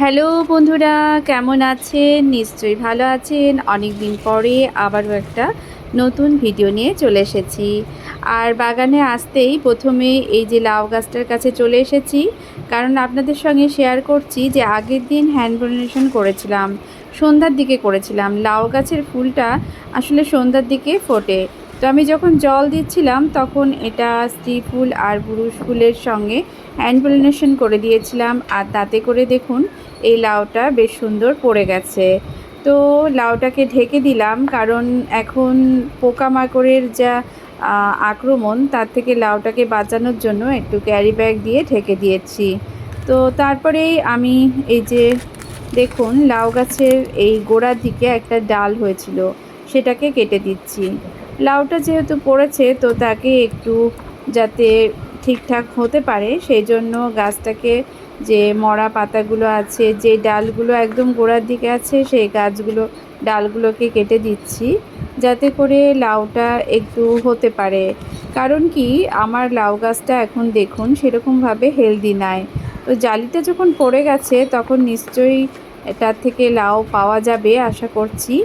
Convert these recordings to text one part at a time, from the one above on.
Hello বন্ধুরা, কেমন আছেন? নিশ্চয়ই ভালো আছেন। অনেক দিন পরে আবারও একটা নতুন ভিডিও নিয়ে চলে এসেছি। আর বাগানে আসতেই প্রথমে এই যে লাউ গাছটার কাছে চলে এসেছি, কারণ আপনাদের সঙ্গে শেয়ার করছি যে আগের দিন হ্যান্ড পলিনেশন করেছিলাম, সন্ধ্যার দিকে করেছিলাম। লাউ গাছের ফুলটা আসলে সন্ধ্যার দিকে ফোটে। তো আমি যখন জল দিচ্ছিলাম তখন এটা স্ত্রী ফুল আর পুরুষ ফুলের সঙ্গে হ্যান্ড পলিনেশন করে দিয়েছিলাম, আর তাতে করে দেখুন এই লাউটা বেশ সুন্দর পড়ে গেছে। তো লাউটাকে ঢেকে দিলাম, কারণ এখন পোকামাকড়ের যা আক্রমণ, তার থেকে লাউটাকে বাঁচানোর জন্য একটু ক্যারি ব্যাগ দিয়ে ঢেকে দিয়েছি। তো তারপরেই আমি এই যে দেখুন লাউ গাছের এই গোড়ার দিকে একটা ডাল হয়েছিল, সেটাকে কেটে দিচ্ছি। লাউটা যেহেতু পড়েছে, তো তাকে একটু যাতে ঠিকঠাক হতে পারে সেই জন্য গাছটাকে যে মরা পাতাগুলো আছে, যে ডালগুলো একদম গোড়ার দিকে আছে, সেই ডালগুলোকে কেটে দিচ্ছি যাতে করে লাউটা একটু হতে পারে। কারণ কি, আমার লাউ গাছটা এখন দেখুন সেরকমভাবে হেলদি নাই। তো জালিটা যখন পড়ে গেছে তখন নিশ্চয়ই এটার থেকে লাউ পাওয়া যাবে আশা করছি।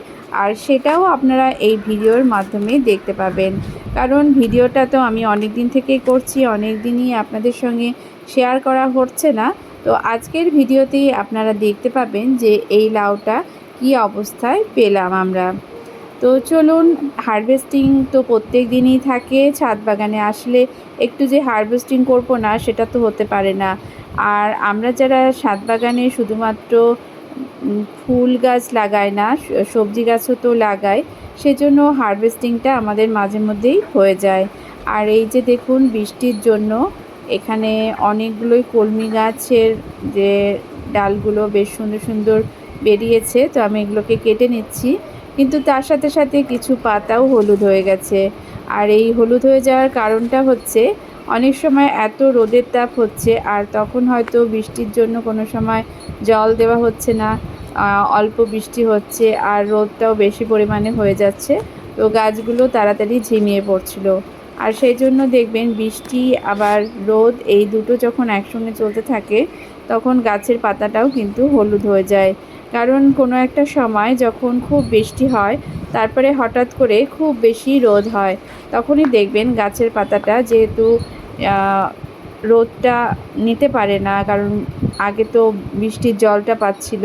আর সেটাও আপনারা এই ভিডিওর মাধ্যমে দেখতে পাবেন, কারণ ভিডিওটা তো আমি অনেক দিন থেকেই করছি, অনেক দিনই আপনাদের সঙ্গে শেয়ার করা হচ্ছে না। তো আজকের ভিডিওতেই আপনারা দেখতে পাবেন যে এই লাউটা কী অবস্থায় পেলাম আমরা। তো চলুন, হারভেস্টিং তো প্রত্যেক দিনই থাকে। ছাদ বাগানে আসলে একটু যে হারভেস্টিং করব না, সেটা তো হতে পারে না। আর আমরা যারা ছাদ বাগানে শুধুমাত্র ফুল গাছ লাগাই না, সবজি গাছও তো লাগাই, সেজন্য হারভেস্টিংটা আমাদের মাঝে মধ্যেই হয়ে যায়। আর এই যে দেখুন বৃষ্টির জন্য এখানে অনেকগুলোই কলমি গাছের যে ডালগুলো বেশ সুন্দর সুন্দর বেরিয়েছে, তো আমি এগুলোকে কেটে নিচ্ছি। কিন্তু তার সাথে সাথে কিছু পাতাও হলুদ হয়ে গেছে। আর এই হলুদ হয়ে যাওয়ার কারণটা হচ্ছে অনেক সময় এত রোদের তাপ হচ্ছে, আর তখন হয়তো বৃষ্টির জন্য কোনো সময় জল দেওয়া হচ্ছে না, অল্প বৃষ্টি হচ্ছে আর রোদটাও বেশি পরিমাণে হয়ে যাচ্ছে, তো গাছগুলো তাড়াতাড়ি ঝিমিয়ে পড়ছিল। আর সেই জন্য দেখবেন বৃষ্টি আবার রোদ এই দুটো যখন একসঙ্গে চলতে থাকে, তখন গাছের পাতাটাও কিন্তু হলুদ হয়ে যায়। কারণ কোনো একটা সময় যখন খুব বৃষ্টি হয়, তারপরে হঠাৎ করে খুব বেশি রোদ হয়, তখনই দেখবেন গাছের পাতাটা যেহেতু রোদটা নিতে পারে না, কারণ আগে তো বৃষ্টির জলটা পাচ্ছিল,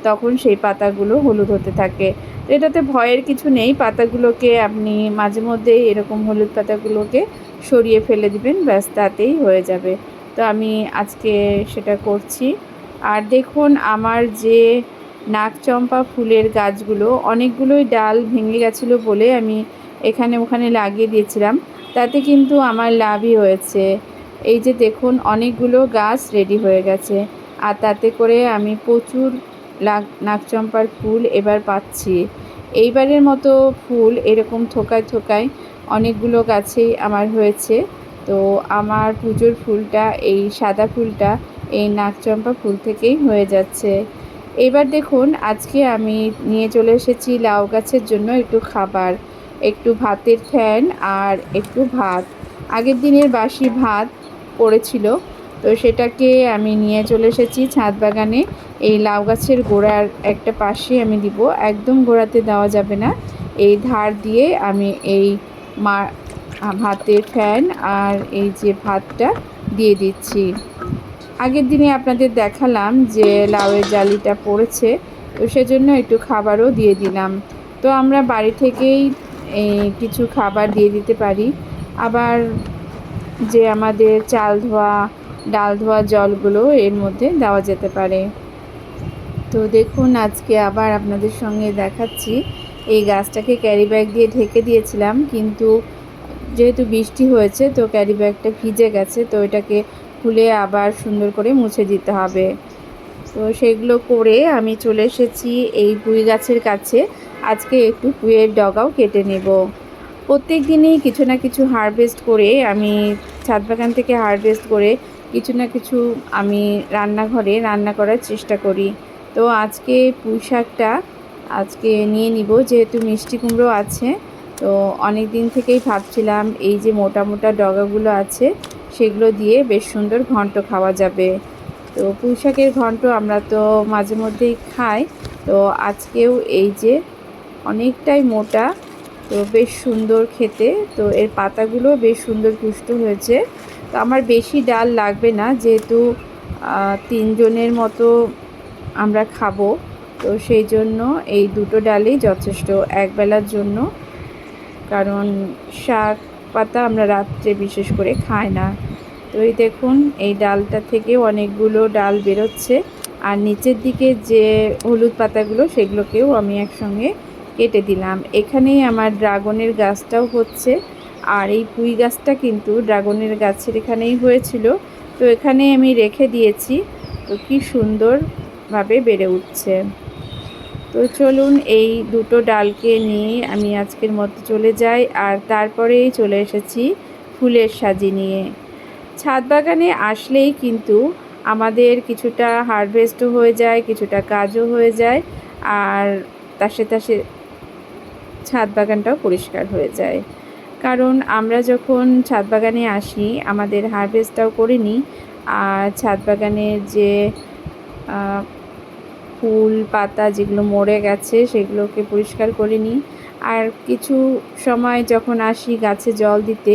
তখন সেই পাতাগুলো হলুদ হতে থাকে। তো এটাতে ভয়ের কিছু নেই, পাতাগুলোকে আপনি মাঝে মধ্যেই এরকম হলুদ পাতাগুলোকে সরিয়ে ফেলে দিবেন, ব্যাস তাতেই হয়ে যাবে। তো আমি আজকে সেটা করছি। আর দেখুন আমার যে নাকচম্পা ফুলের গাছগুলো, অনেকগুলোই ডাল ভেঙে গেছিলো বলে আমি এখানে ওখানে লাগিয়ে দিয়েছিলাম, তাতে কিন্তু আমার লাভই হয়েছে। এই যে দেখুন অনেকগুলো গাছ রেডি হয়ে গেছে, আর তাতে করে আমি প্রচুর নাকচম্পার ফুল এবার পাচ্ছি। এইবারের মতো ফুল এরকম থোকায় থোকায় অনেকগুলো গাছেই আমার হয়েছে। তো আমার পুজোর ফুলটা, এই সাদা ফুলটা, এই নাকচম্পা ফুল থেকেই হয়ে যাচ্ছে। এবার দেখুন আজকে আমি নিয়ে চলে এসেছি লাউ গাছের জন্য একটু খাবার, একটু ভাতের ফ্যান আর একটু ভাত। আগের দিনের বাসি ভাত পড়েছিল, তো সেটাকে আমি নিয়ে চলে এসেছি ছাদ বাগানে। এই লাউ গাছের গোড়ার একটা পাশে আমি দিব, একদম গোড়াতে দেওয়া যাবে না, এই ধার দিয়ে আমি এই ভাতের ফ্যান আর এই যে ভাতটা দিয়ে দিচ্ছি। আগের দিনে আপনাদের দেখালাম যে লাউয়ের জালিটা পড়েছে, তো সেজন্য একটু খাবারও দিয়ে দিলাম। তো আমরা বাড়ি থেকেই কিছু খাবার দিয়ে দিতে পারি। আবার যে আমাদের চাল ধোয়া, ডাল ধোয়া জলগুলো এর মধ্যে দেওয়া যেতে পারে। তো দেখুন আজকে আবার আপনাদের সঙ্গে দেখাচ্ছি, এই গাছটাকে ক্যারি ব্যাগ দিয়ে ঢেকে দিয়েছিলাম, কিন্তু যেহেতু বৃষ্টি হয়েছে তো ক্যারি ব্যাগটা ভিজে গেছে, তো এটাকে খুলে আবার সুন্দর করে মুছে দিতে হবে। তো সেগুলো করে আমি চলে এসেছি এই পুঁই গাছের কাছে। আজকে একটু পুঁইয়ের ডগাও কেটে নেব। প্রত্যেক দিনই কিছু না কিছু হারভেস্ট করে, আমি ছাদ বাগান থেকে হারভেস্ট করে কিছু না কিছু আমি রান্নাঘরে রান্না করার চেষ্টা করি। তো আজকে পুঁই শাকটা আজকে নিয়ে নিব, যেহেতু মিষ্টি কুমড়ো আছে। তো অনেক দিন থেকেই ভাবছিলাম এই যে মোটা মোটা ডগাগুলো আছে, সেগুলো দিয়ে বেশ সুন্দর ঘন্ট খাওয়া যাবে। তো পুঁই শাকের ঘন্ট আমরা তো মাঝে মধ্যেই খাই। তো আজকেও এই যে অনেকটাই মোটা, তো বেশ সুন্দর খেতে। তো এর পাতাগুলো বেশ সুন্দর পুষ্ট হয়েছে। তো আমার বেশি ডাল লাগবে না, যেহেতু 3 জনের মতো আমরা খাবো। তো সেই জন্য এই দুটো ডালই যথেষ্ট একবেলার জন্য, কারণ শাক পাতা আমরা রাত্রে বিশেষ করে খাই না। তো এই দেখুন এই ডালটা থেকেও অনেকগুলো ডাল বেরোচ্ছে, আর নিচের দিকে যে হলুদ পাতাগুলো সেগুলোকেও আমি একসঙ্গে কেটে দিলাম। এখানেই আমার ড্রাগনের গাছটাও হচ্ছে, আর এই পুঁই গাছটা কিন্তু ড্রাগনের গাছের এখানেই হয়েছিল। তো এখানেই আমি রেখে দিয়েছি। তো কি সুন্দরভাবে বেড়ে উঠছে। তো চলুন এই দুটো ডালকে নিয়ে আমি আজকের মতো চলে যাই, আর তারপরেই চলে এসেছি ফুলের সাজি নিয়ে। ছাদ বাগানে আসলেই কিন্তু আমাদের কিছুটা হারভেস্টও হয়ে যায়, কিছুটা কাজও হয়ে যায়, আর তার সাথে ছাদ বাগানটাও পরিষ্কার হয়ে যায়। কারণ আমরা যখন ছাদ বাগানে আসি আমাদের হারভেস্টটাও করে নিই, আর ছাদ বাগানের যে ফুল পাতা যেগুলো মরে গেছে সেগুলোকে পরিষ্কার করে নিই। আর কিছু সময় যখন আসি গাছে জল দিতে,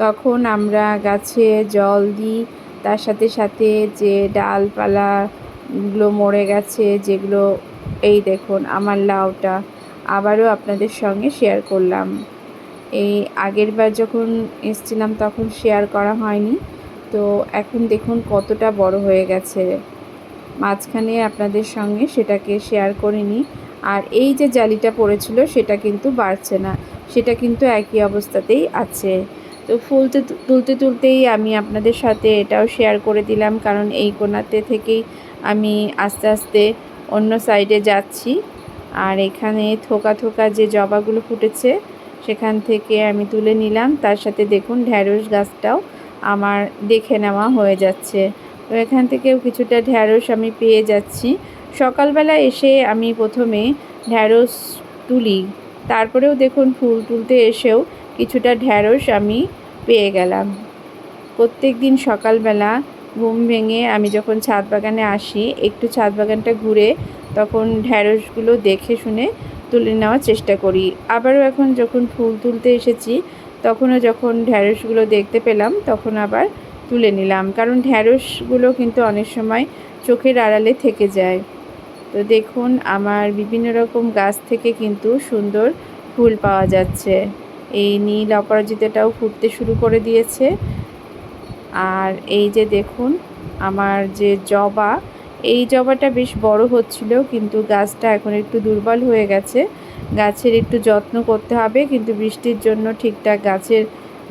তখন আমরা গাছে জল দিই, তার সাথে সাথে যে ডালপালাগুলো মরে গেছে যেগুলো, এই দেখুন আমার লাউটা আবারও আপনাদের সঙ্গে শেয়ার করলাম। এই আগের বার যখন এসেছিলাম তখন শেয়ার করা হয়নি, তো এখন দেখুন কতটা বড় হয়ে গেছে। মাঝখানে আপনাদের সঙ্গে সেটাকে শেয়ার করিনি। আর এই যে জালিটা পড়েছিল সেটা কিন্তু বাড়ছে না, সেটা কিন্তু একই অবস্থাতেই আছে। তো ফুল তুলতে তুলতেই আমি আপনাদের সাথে এটাও শেয়ার করে দিলাম, কারণ এই কোণাতে থেকেই আমি আস্তে আস্তে অন্য সাইডে যাচ্ছি। আর এখানে থোকা থোকা যে জবাগুলো ফুটেছে সেখান থেকে আমি তুলে নিলাম। তার সাথে দেখুন ঢ্যাঁড়স গাছটাও আমার দেখে নেওয়া হয়ে যাচ্ছে। তো এখান থেকেও কিছুটা ঢ্যাঁড়স আমি পেয়ে যাচ্ছি। সকালবেলা এসে আমি প্রথমে ঢ্যাঁড়স তুলি, তারপরেও দেখুন ফুল তুলতে এসেও কিছুটা ঢ্যাঁড়স আমি পেয়ে গেলাম। প্রত্যেক দিন সকালবেলা ঘুম ভেঙে আমি যখন ছাদ বাগানে আসি, একটু ছাদ বাগানটা ঘুরে তখন ঢ্যাঁড়সগুলো দেখে শুনে তুলে নেওয়ার চেষ্টা করি। আবারও এখন যখন ফুল তুলতে এসেছি তখনও যখন ঢ্যাঁড়সগুলো দেখতে পেলাম তখন আবার তুলে নিলাম, কারণ ঢ্যাঁড়সগুলো কিন্তু অনেক সময় চোখের আড়ালে থেকে যায়। তো দেখুন আমার বিভিন্ন রকম গাছ থেকে কিন্তু সুন্দর ফুল পাওয়া যাচ্ছে। এই নীল অপরাজিতাটাও ফুটতে শুরু করে দিয়েছে। আর এই যে দেখুন আমার যে জবা, এই জবাটা বেশ বড় হচ্ছিল, কিন্তু গাছটা এখন একটু দুর্বল হয়ে গেছে। গাছের একটু যত্ন করতে হবে, কিন্তু বৃষ্টির জন্য ঠিকঠাক গাছের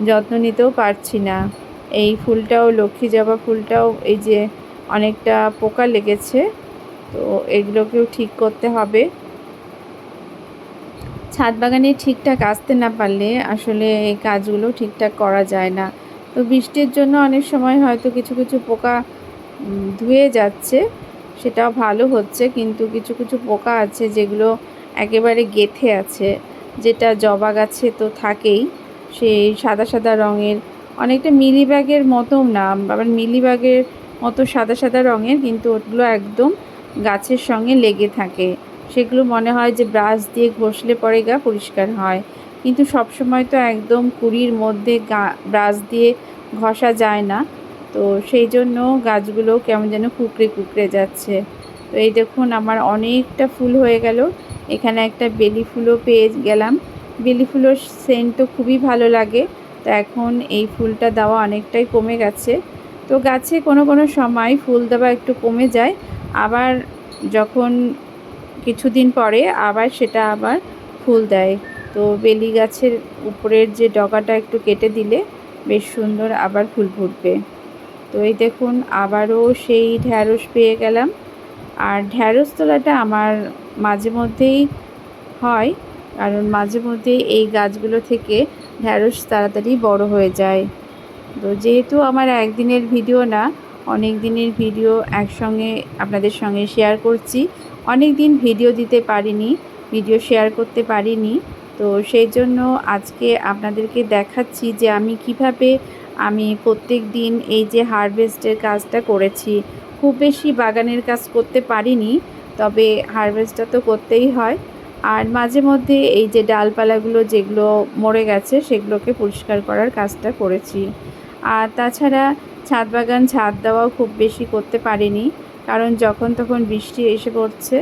যত্ন নিতেও পারছি না। এই ফুলটাও, লক্ষ্মী জবা ফুলটাও এই যে অনেকটা পোকা লেগেছে, তো এগুলোকেও ঠিক করতে হবে। ছাদ বাগানে ঠিকঠাক আসতে না পারলে আসলে এই কাজগুলো ঠিকঠাক করা যায় না। তো বৃষ্টির জন্য অনেক সময় হয়তো কিছু কিছু পোকা ধুয়ে যাচ্ছে, সেটাও ভালো হচ্ছে, কিন্তু কিছু কিছু পোকা আছে যেগুলো একেবারে গেঁথে আছে, যেটা জবা গাছে তো থাকেই। সেই সাদা সাদা রঙের, অনেকটা মিলিবাগের মতো না, আবার মিলিবাগের মতো সাদা সাদা রঙের, কিন্তু ওগুলো একদম গাছের সঙ্গে লেগে থাকে। সেগুলো মনে হয় যে ব্রাশ দিয়ে ঘষলে পরে গা পরিষ্কার হয়, কিন্তু সব সময় তো একদম কুড়ির মধ্যে ব্রাশ দিয়ে ঘষা যায় না। তো সেই জন্য গাছগুলো কেমন যেন কুঁকড়ে কুঁকড়ে যাচ্ছে। তো এই দেখুন আমার অনেকটা ফুল হয়ে গেল। এখানে একটা বেলি ফুলও পেয়ে গেলাম। বেলি ফুলের সেন্ট তো খুবই ভালো লাগে। তো এখন এই ফুলটা দেওয়া অনেকটাই কমে গেছে। তো গাছে কোনো কোনো সময় ফুল দেওয়া একটু কমে যায়, আবার যখন কিছুদিন পরে আবার সেটা আবার ফুল দেয়। তো বেলি গাছের উপরের যে ডগাটা একটু কেটে দিলে বেশ সুন্দর আবার ফুল ফুটবে। তো এই দেখুন আবারও সেই ঢ্যাঁড়স পেয়ে গেলাম। আর ঢ্যাঁড়স তোলাটা আমার মাঝে মধ্যেই হয়, কারণ মাঝে মধ্যেই এই গাছগুলো থেকে ঢ্যাঁড়স তাড়াতাড়ি বড় হয়ে যায়। তো যেহেতু আমার একদিনের ভিডিও না, অনেক দিনের ভিডিও একসঙ্গে আপনাদের সঙ্গে শেয়ার করছি। অনেক দিন ভিডিও দিতে পারিনি, ভিডিও শেয়ার করতে পারিনি। তো সেই জন্য আজকে আপনাদেরকে দেখাচ্ছি যে আমি কিভাবে প্রত্যেক দিন এই যে হারভেস্টের কাজটা করেছি। খুব বেশি বাগানের কাজ করতে পারিনি, তবে হারভেস্টটা তো করতেই হয়। আর মাঝে মধ্যে এই যে ডালপালাগুলো যেগুলো মরে গেছে সেগুলোকে পরিষ্কার করার কাজটা করেছি। আর তাছাড়া ছাদ বাগান ছাদ দেওয়াও খুব বেশি করতে পারিনি, কারণ যখন তখন বৃষ্টি এসে পড়ছে,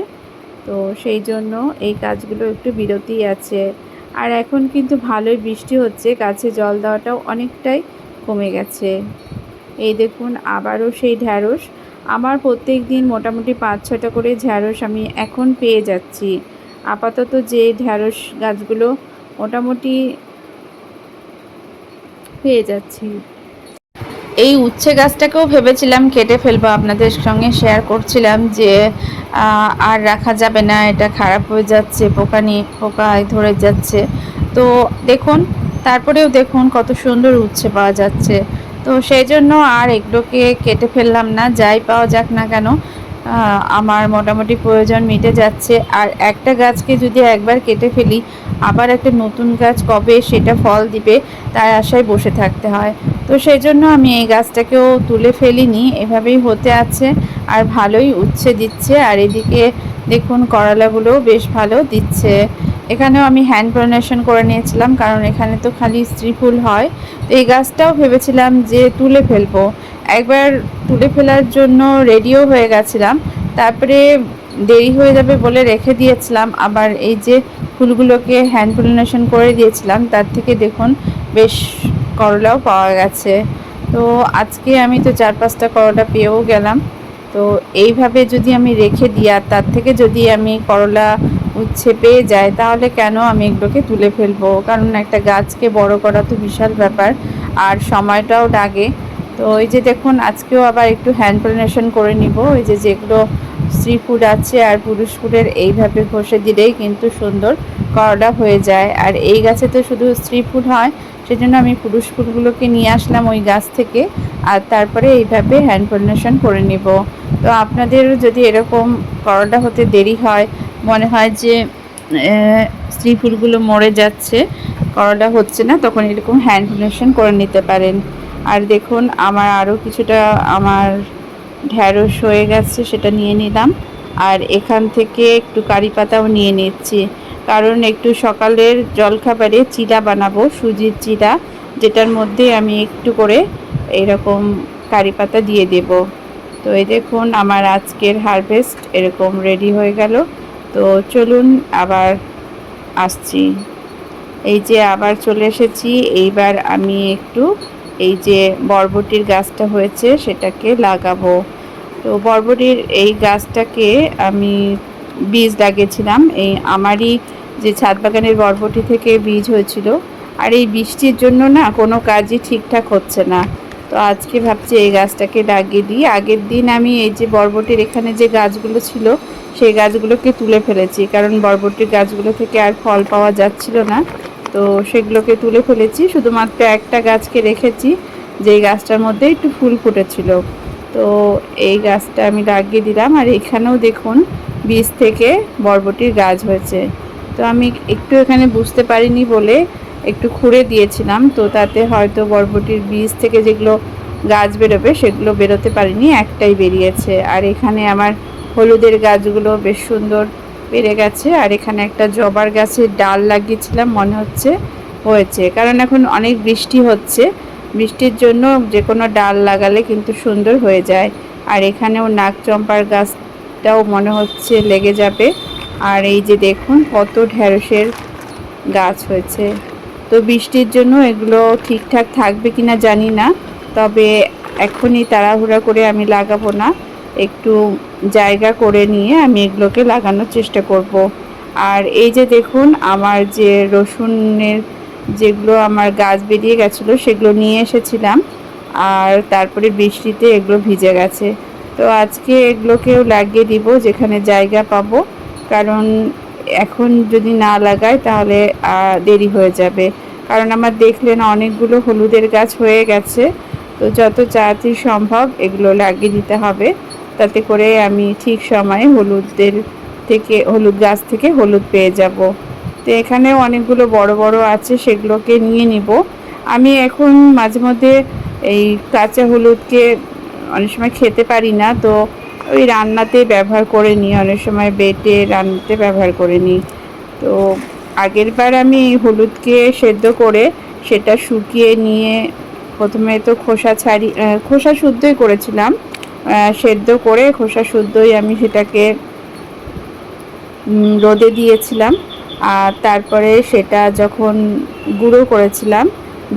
তো সেই জন্য এই কাজগুলো একটু বিরতি আছে। আর এখন কিন্তু ভালোই বৃষ্টি হচ্ছে, গাছে জল দেওয়াটাও অনেকটাই কমে গেছে। এই দেখুন আবারও সেই ঢ্যাঁড়স। আমার প্রত্যেক দিন মোটামুটি 5-6টা করে ঢ্যাঁড়স আমি এখন পেয়ে যাচ্ছি। আপাতত যে ঢ্যাঁড়স গাছগুলো মোটামুটি পেয়ে যাচ্ছি। এই উচ্ছে গাছটাকেও ভেবেছিলাম কেটে ফেলবো, আপনাদের সঙ্গে শেয়ার করছিলাম যে আর রাখা যাবে না, এটা খারাপ হয়ে যাচ্ছে, পোকায় ধরে যাচ্ছে। তো দেখুন, তারপরেও দেখুন কত সুন্দর উচ্ছে পাওয়া যাচ্ছে। তো সেই জন্য আর এগুলোকে কেটে ফেললাম না, যাই পাওয়া যাক না কেন আমার মোটামুটি প্রয়োজন মিটে যাচ্ছে। আর একটা গাছকে যদি একবার কেটে ফেলি, আবার একটা নতুন গাছ কবে সেটা ফল দিবে তার আশায় বসে থাকতে হয়। তো সেই জন্য আমি এই গাছটাকেও তুলে ফেলিনি, এভাবেই হতে আছে। আর ভালোই উচ্ছে দিচ্ছে। আর এদিকে দেখুন করলাগুলোও বেশ ভালো দিচ্ছে। এখানেও আমি হ্যান্ড পলিনেশন করে নিয়েছিলাম, কারণ এখানে তো খালি স্ত্রী ফুল হয়। তো এই গাছটাও ভেবেছিলাম যে তুলে ফেলবো, একবার তুলে ফেলার জন্য রেডিও হয়ে গেছিলাম, তারপরে দেরি হয়ে যাবে বলে রেখে দিয়েছিলাম। আবার এই যে ফুলগুলোকে হ্যান্ড পলিনেশন করে দিয়েছিলাম, তার থেকে দেখুন বেশ করলাও পাওয়া গেছে। তো আজকে আমি তো 4-5টা করলা পেয়েও গেলাম। তো এইভাবে যদি আমি রেখে দিই আর তার থেকে যদি আমি করলা উচ্ছে পেয়ে যাই, তাহলে কেন আমি এগুলোকে তুলে ফেলবো? কারণ একটা গাছকে বড় করা তো বিশাল ব্যাপার, আর সময়টাও লাগে। তো এই যে দেখুন আজকেও আবার একটু হ্যান্ড পলিনেশন করে নিব। ওই যে যেগুলো স্ত্রী ফুল আছে আর পুরুষ ফুলের এইভাবে ঘষে দিলেই কিন্তু সুন্দর করলা হয়ে যায়। আর এই গাছে তো শুধু স্ত্রী ফুল হয়, সেজন্য আমি পুরুষ ফুলগুলোকে নিয়ে আসলাম ওই গাছ থেকে, আর তারপরে এইভাবে হ্যান্ড পলিনেশন করে নিব। তো আপনাদেরও যদি এরকম করলা হতে দেরি হয়, মনে হয় যে স্ত্রী ফুলগুলো মরে যাচ্ছে, করলা হচ্ছে না, তখন এরকম হ্যান্ড পলিনেশন করে নিতে পারেন। আর দেখুন আমার আরও কিছুটা আমার ঢ্যাঁড়স হয়ে গেছে, সেটা নিয়ে নিলাম। আর এখান থেকে একটু কারি পাতাও নিয়ে নিচ্ছি, কারণ একটু সকালের জলখাবারে চিড়া বানাবো, সুজির চিড়া, যেটার মধ্যে আমি একটু করে এরকম কারি পাতা দিয়ে দেব। তো এই দেখুন আমার আজকের হারভেস্ট এরকম রেডি হয়ে গেল। তো চলুন আবার আসছি। এই যে আবার চলে এসেছি। এইবার আমি একটু এই যে বরবটির গাছটা হয়েছে সেটাকে লাগাবো। তো বরবটির এই গাছটাকে আমি বীজ লাগিয়েছিলাম, এই আমারই যে ছাদ বাগানের বরবটি থেকে বীজ হয়েছিল। আর এই বৃষ্টির জন্য না কোনো কাজই ঠিকঠাক হচ্ছে না। তো আজকে ভাবছি এই গাছটাকে লাগিয়ে দিই। আগের দিন আমি এই যে বরবটির এখানে যে গাছগুলো ছিল সেই গাছগুলোকে তুলে ফেলেছি, কারণ বরবটির গাছগুলো থেকে আর ফল পাওয়া যাচ্ছিল না। তো সেগুলোকে তুলে ফেলেছি, শুধুমাত্র একটা গাছকে রেখেছি, যেই গাছটার মধ্যে একটু ফুল ফুটেছিল। তো এই গাছটা আমি লাগিয়ে দিলাম। আর এখানেও দেখুন বীজ থেকে বরবটির গাছ হয়েছে। তো আমি একটু এখানে বুঝতে পারিনি বলে একটু খুঁড়ে দিয়েছিলাম, তো তাতে হয়তো বরবটির বীজ থেকে যেগুলো গাছ বেরোবে সেগুলো বেরোতে পারিনি, একটাই বেরিয়েছে। আর এখানে আমার হলুদের গাছগুলো বেশ সুন্দর বেড়ে গেছে। আর এখানে একটা জবার গাছের ডাল লাগিয়েছিলাম, মনে হচ্ছে হয়েছে, কারণ এখন অনেক বৃষ্টি হচ্ছে, বৃষ্টির জন্য যে কোনো ডাল লাগালে কিন্তু সুন্দর হয়ে যায়। আর এখানেও নাগচম্পার গাছটাও মনে হচ্ছে লেগে যাবে। আর এই যে দেখুন কত ঢ্যাঁড়সের গাছ হয়েছে। তো বৃষ্টির জন্য এগুলো ঠিকঠাক থাকবে কিনা জানি না, তবে এখনই তাড়াহুড়া করে আমি লাগাবো না, একটু জায়গা করে নিয়ে আমি এগুলোকে লাগানোর চেষ্টা করব। আর এই যে দেখুন আমার যে রসুনের যেগুলো আমার গাছ বেরিয়ে গেছিলো সেগুলো নিয়ে এসেছিলাম, আর তারপরে বৃষ্টিতে এগুলো ভিজে গেছে। তো আজকে এগুলোকেও লাগিয়ে দিব যেখানে জায়গা পাবো, কারণ এখন যদি না লাগাই তাহলে দেরি হয়ে যাবে। কারণ আমার দেখলেন অনেকগুলো হলুদের গাছ হয়ে গেছে। তো যত তাড়াতাড়ি সম্ভব এগুলো লাগিয়ে দিতে হবে, তাতে করে আমি ঠিক সময়ে হলুদ গাছ থেকে হলুদ পেয়ে যাব। তো এখানেও অনেকগুলো বড় বড় আছে, সেগুলোকে নিয়ে নিব। আমি এখন মাঝে মধ্যে এই কাঁচা হলুদকে অনেক সময় খেতে পারি না, তো ওই রান্নাতে ব্যবহার করে নিই, অনেক সময় বেটে রান্নাতে ব্যবহার করে নিই। তো আগের বার আমি হলুদকে সেদ্ধ করে সেটা শুকিয়ে নিয়ে প্রথমে তো খোসা শুদ্ধই করেছিলাম, সেদ্ধ করে খোসা শুদ্ধই আমি সেটাকে রোদে দিয়েছিলাম। আর তারপরে সেটা যখন গুঁড়ো করেছিলাম,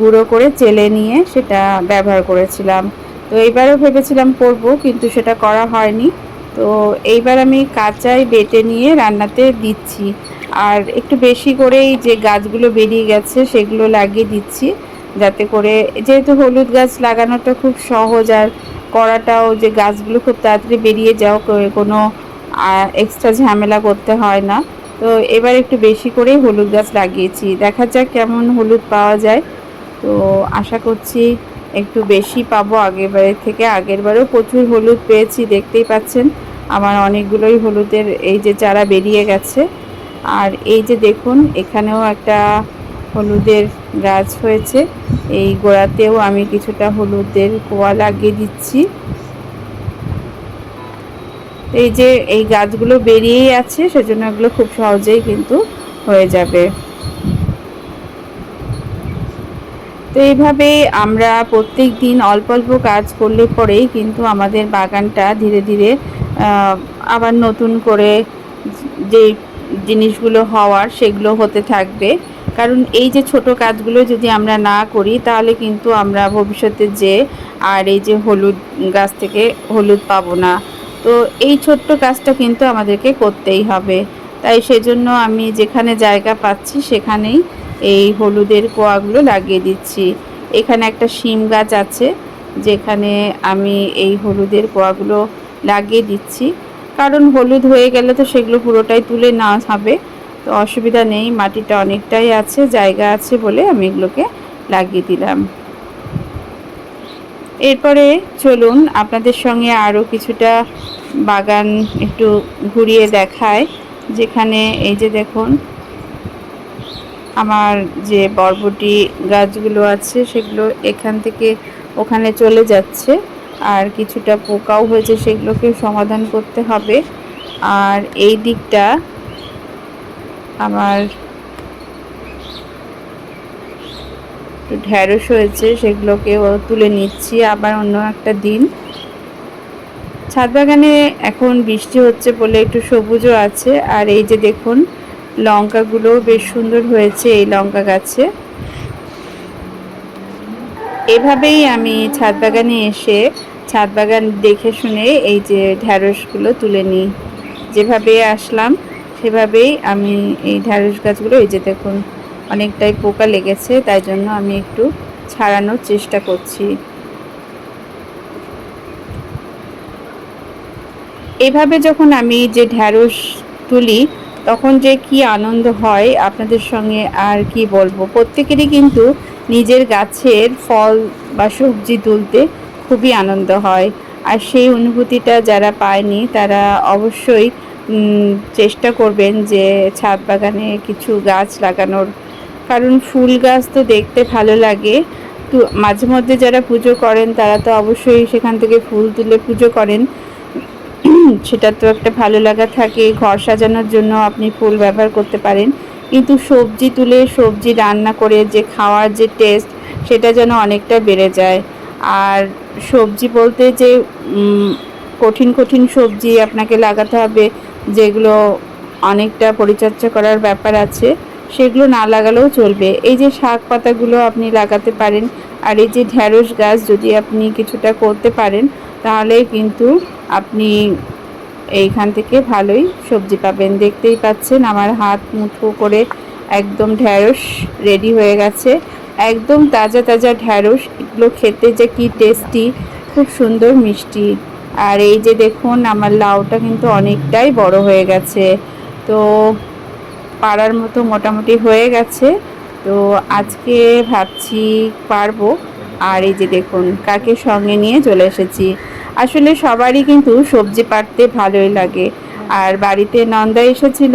গুঁড়ো করে চেলে নিয়ে সেটা ব্যবহার করেছিলাম। তো এইবারও ভেবেছিলাম করব, কিন্তু সেটা করা হয়নি। তো এইবার আমি কাঁচাই বেটে নিয়ে রান্নাতে দিচ্ছি। আর একটু বেশি করেই যে গাছগুলো বেরিয়ে গেছে সেগুলো লাগিয়ে দিচ্ছি, যাতে করে, যেহেতু হলুদ গাছ লাগানোটা খুব সহজ, আর করাটাও যে গাছগুলো খুব তাড়াতাড়ি বেরিয়ে যাও, কোনো এক্সট্রা ঝামেলা করতে হয় না। তো এবার একটু বেশি করেই হলুদ গাছ লাগিয়েছি, দেখা যাক কেমন হলুদ পাওয়া যায়। তো আশা করছি একটু বেশি পাবো আগেরবারের থেকে। আগেরবারেও প্রচুর হলুদ পেয়েছি, দেখতেই পাচ্ছেন আমার অনেকগুলোই হলুদের এই যে চারা বেরিয়ে গেছে। আর এই যে দেখুন, এখানেও একটা হলুদের গাছ হয়েছে, এই গোড়াতেও আমি কিছুটা হলুদের কোয়া লাগিয়ে দিচ্ছি। এই যে এই গাছগুলো বেরিয়েই আছে, সেজন্য এগুলো খুব সহজেই কিন্তু হয়ে যাবে। তো এইভাবেই আমরা প্রত্যেক দিন অল্প অল্প কাজ করলে পরেই কিন্তু আমাদের বাগানটা ধীরে ধীরে আবার নতুন করে যে জিনিসগুলো হওয়ার সেগুলো হতে থাকবে। কারণ এই যে ছোট কাজগুলো যদি আমরা না করি, তাহলে কিন্তু আমরা ভবিষ্যতে আর এই যে হলুদ গাছ থেকে হলুদ পাবো না। তো এই ছোট্ট কাজটা কিন্তু আমাদেরকে করতেই হবে। তাই সেজন্য আমি যেখানে জায়গা পাচ্ছি সেখানেই এই হলুদের কোয়াগুলো লাগিয়ে দিচ্ছি। এখানে একটা শিম গাছ আছে, যেখানে আমি এই হলুদের কোয়াগুলো লাগিয়ে দিচ্ছি। কারণ হলুদ হয়ে গেলে তো সেগুলো পুরোটাই তুলে নেওয়া হবে, তো অসুবিধা নেই, মাটিটা অনেকটাই আছে, জায়গা আছে বলে আমি এগুলোকে লাগিয়ে দিলাম। এরপরে চলুন আপনাদের সঙ্গে আরও কিছুটা বাগান একটু ঘুরিয়ে দেখায়, যেখানে এই যে দেখুন আমার যে বরবটি গাছগুলো আছে সেগুলো এখান থেকে ওখানে চলে যাচ্ছে, আর কিছুটা পোকাও হয়েছে, সেগুলোকে সমাধান করতে হবে। আর এই দিকটা আমার একটু ঢ্যাঁড়স হয়েছে, সেগুলোকেও তুলে নিচ্ছি আবার অন্য একটা দিন। ছাদ বাগানে এখন বৃষ্টি হচ্ছে বলে একটু সবুজও আছে। আর এই যে দেখুন লঙ্কাগুলো বেশ সুন্দর হয়েছে এই লঙ্কা গাছে। এভাবেই আমি ছাদ বাগানে এসে ছাদ বাগান দেখে শুনে এই যে ঢ্যাঁড়সগুলো তুলে নিই। যেভাবে আসলাম সেভাবেই আমি এই ঢ্যাঁড়স গাছগুলো, এই যে দেখুন অনেকটাই পোকা লেগেছে, তাই জন্য আমি একটু ছাড়ানোর চেষ্টা করছি। এভাবে যখন আমি যে ঢ্যাঁড়স তুলি তখন যে কি আনন্দ হয় আপনাদের সঙ্গে আর কি বলবো। প্রত্যেকেরই কিন্তু নিজের গাছের ফল বা সবজি তুলতে খুবই আনন্দ হয়, আর সেই অনুভূতিটা যারা পায়নি তারা অবশ্যই চেষ্টা করবেন যে ছাদ বাগানে কিছু গাছ লাগানোর। কারণ ফুল গাছ তো দেখতে ভালো লাগে, তো মাঝে মধ্যে যারা পুজো করেন তারা তো অবশ্যই সেখান থেকে ফুল তুলে পুজো করেন, সেটা তো একটা ভালো লাগা থাকে। ঘর সাজানোর জন্য আপনি ফুল ব্যবহার করতে পারেন, কিন্তু সবজি তুলে সবজি রান্না করে যে খাওয়ার যে টেস্ট, সেটা যেন অনেকটা বেড়ে যায়। আর সবজি বলতে যে কঠিন কঠিন সবজি আপনাকে লাগাতে হবে, যেগুলো অনেকটা পরিচর্যা করার ব্যাপার আছে, সেগুলো না লাগালেও চলবে। এই যে শাক পাতাগুলো আপনি লাগাতে পারেন, আর এই যে ঢ্যাঁড়স গাছ যদি আপনি কিছুটা করতে পারেন, তাহলে কিন্তু আপনি এইখান থেকে ভালোই সবজি পাবেন। দেখতেই পাচ্ছেন আমার হাত মুঠো করে একদম ঢ্যাঁড়স রেডি হয়ে গেছে, একদম তাজা তাজা ঢ্যাঁড়স। এগুলো খেতে যে কি টেস্টি, খুব সুন্দর মিষ্টি। আর এই যে দেখুন আমার লাউটা কিন্তু অনেকটাই বড় হয়ে গেছে, তো পাড়ার মতো মোটামুটি হয়ে গেছে। তো আজকে ভাবছি পারবো। আর এই যে দেখুন কাকে সঙ্গে নিয়ে চলে এসেছি। আসলে সবারই কিন্তু সবজি পাড়তে ভালোই লাগে। আর বাড়িতে নন্দা এসেছিল,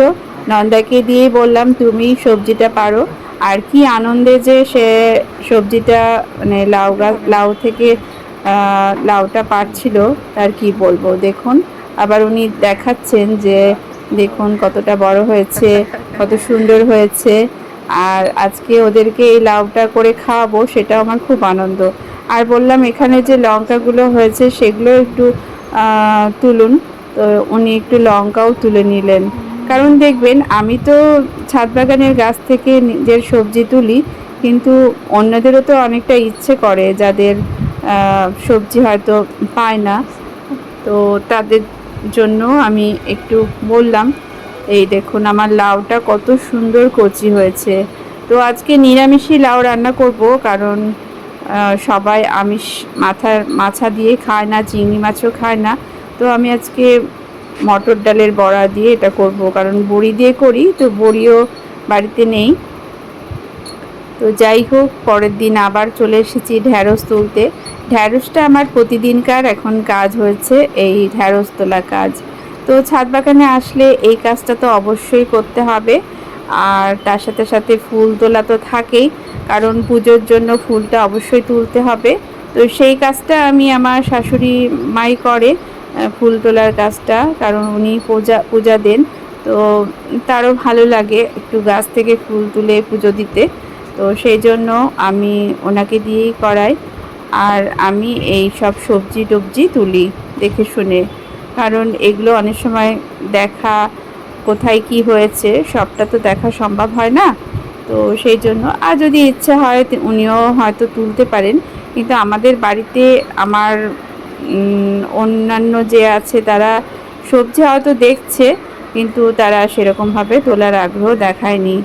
নন্দাকে দিয়েই বললাম তুমি সবজিটা পারো। আর কি আনন্দে যে সে সবজিটা, মানে লাউ থেকে লাউটা পাড়ছিল, তার কি বলবো। দেখুন আবার উনি দেখাচ্ছেন যে দেখুন কতটা বড় হয়েছে, কত সুন্দর হয়েছে। আর আজকে ওদেরকে এই লাউটা করে খাওয়াবো, সেটাও আমার খুব আনন্দ। আর বললাম এখানে যে লঙ্কাগুলো হয়েছে সেগুলো একটু তুলুন। তো উনি একটু লঙ্কাও তুলে নিলেন। কারণ দেখবেন আমি তো ছাদ বাগানের গাছ থেকে নিজের সবজি তুলি, কিন্তু অন্যদেরও তো অনেকটা ইচ্ছে করে যাদের সবজি হয়তো পায় না, তো তাদের জন্য আমি একটু বললাম। এই দেখুন আমার লাউটা কত সুন্দর কচি হয়েছে। তো আজকে নিরামিষই লাউ রান্না করব, কারণ সবাই আমিষ মাছা দিয়ে খায় না, চিংড়ি মাছও খায় না। তো আমি আজকে মটর ডালের বড়া দিয়ে এটা করব, কারণ বড়ি দিয়ে করি, তো বড়িও বাড়িতে নেই। তো যাই হোক, পরের দিন আবার চলে এসেছি ঢ্যাঁড়স তুলতে। ঢ্যাঁড়সটা আমার প্রতিদিনকার এখন কাজ হয়েছে, এই ঢ্যাঁড়স তোলা কাজ। তো ছাদ বাগানে আসলে এই কাজটা তো অবশ্যই করতে হবে। আর তার সাথে সাথে ফুল তোলা তো থাকেই, কারণ পুজোর জন্য ফুলটা অবশ্যই তুলতে হবে। তো সেই কাজটা আমি আমার শাশুড়ি মাই করে, ফুল তোলার কাজটা, কারণ উনি পূজা দেন। তো তারও ভালো লাগে একটু গাছ থেকে ফুল তুলে পুজো দিতে। তো সেই জন্য আমি ওনাকে দিয়েই করাই। আর আমি এই সব সবজি টবজি তুলি দেখে শুনে, কারণ এগুলো অনেক সময় দেখা, কোথায় কি হয়েছে সবটা তো দেখা সম্ভব হয় না। তো সেই জন্য, আর যদি ইচ্ছে হয় উনিও হয়তো তুলতে পারেন, কিন্তু আমাদের বাড়িতে আমার অন্যান্য যে আছে তারা সবজি হয়তো দেখছে, কিন্তু তারা সেরকমভাবে তোলার আগ্রহ দেখায়নি।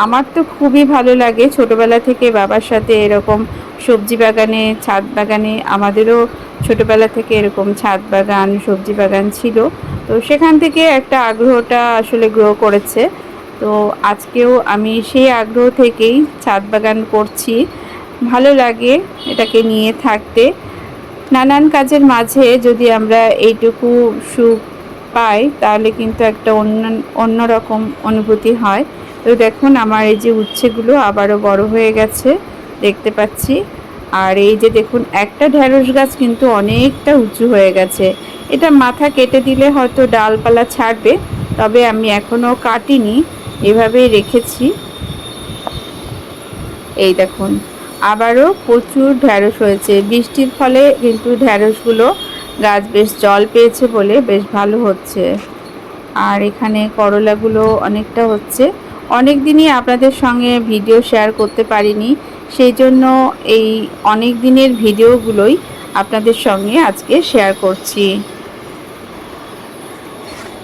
আমার তো খুবই ভালো লাগে ছোটোবেলা থেকে বাবার সাথে এরকম সবজি বাগানে, ছাদ বাগানে, আমাদেরও ছোটোবেলা থেকে এরকম ছাদ বাগান, সবজি বাগান ছিল। তো সেখান থেকে একটা আগ্রহটা আসলে গ্রো করেছে। তো আজকেও আমি সেই আগ্রহ থেকেই ছাদ বাগান করছি। ভালো লাগে এটাকে নিয়ে থাকতে। নানান কাজের মাঝে যদি আমরা এইটুকু সুখ পাই, তাহলে কিন্তু একটা অন্যরকম অনুভূতি হয়। তো দেখুন আমার এই যে উচ্ছেগুলো আবারও বড় হয়ে গেছে দেখতে পাচ্ছি। আর এই যে দেখুন একটা ঢ্যাঁড়স গাছ কিন্তু অনেকটা উঁচু হয়ে গেছে। এটা মাথা কেটে দিলে হয়তো ডালপালা ছাড়বে, তবে আমি এখনও কাটিনি, এভাবেই রেখেছি। এই দেখুন আবারও প্রচুর ঢ্যাঁড়স হয়েছে। বৃষ্টির ফলে কিন্তু ঢ্যাঁড়সগুলো গাছ বেশ জল পেয়েছে বলে বেশ ভালো হচ্ছে। আর এখানে করলাগুলো অনেকটা হচ্ছে। অনেক দিনই আপনাদের সঙ্গে ভিডিও শেয়ার করতে পারিনি, সেই জন্য এই অনেক দিনের ভিডিওগুলোই আপনাদের সঙ্গে আজকে শেয়ার করছি।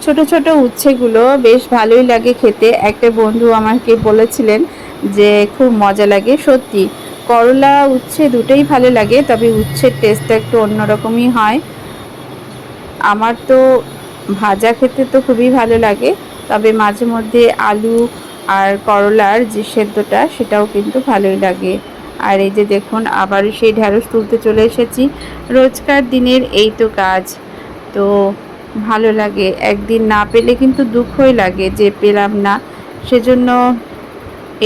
ছোট ছোট উচ্ছেগুলো বেশ ভালোই লাগে খেতে। একটা বন্ধু আমাকে বলেছিলেন যে খুব মজা লাগে। সত্যি করলা উচ্ছে দুটোই ভালো লাগে, তবে উচ্ছের টেস্টটা একটু অন্যরকমই হয়। আমার তো ভাজা খেতে তো খুবই ভালো লাগে, তবে মাঝে মধ্যে আলু আর করলার যে সেদ্ধটা সেটাও কিন্তু ভালোই লাগে। আর এই যে দেখুন আবারও সেই ঢ্যাঁড়স তুলতে চলে এসেছি। রোজকার দিনের এই তো কাজ, তো ভালো লাগে। একদিন না পেলে কিন্তু দুঃখই লাগে যে পেলাম না। সেজন্য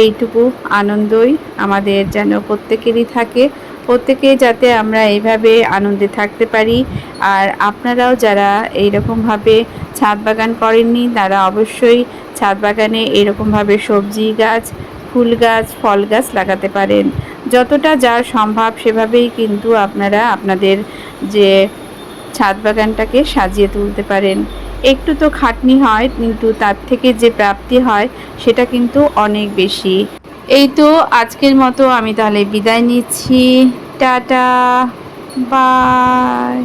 এইটুকু আনন্দই আমাদের যেন প্রত্যেকেরই থাকে, প্রত্যেকে যাতে আমরা এইভাবে আনন্দে থাকতে পারি। আর আপনারাও যারা এইরকমভাবে ছাদ বাগান করেননি, তারা অবশ্যই ছাদ বাগানে এরকমভাবে সবজি গাছ, ফুল গাছ, ফল গাছ লাগাতে পারেন। যতটা যার সম্ভব সেভাবেই কিন্তু আপনারা আপনাদের যে ছাদ বাগানটাকে সাজিয়ে তুলতে পারেন। একটু তো খাটনি হয়, কিন্তু তার থেকে যে প্রাপ্তি হয় সেটা কিন্তু অনেক বেশি। এই তো আজকের মতো আমি তাহলে বিদায় নিচ্ছি। Tata, by.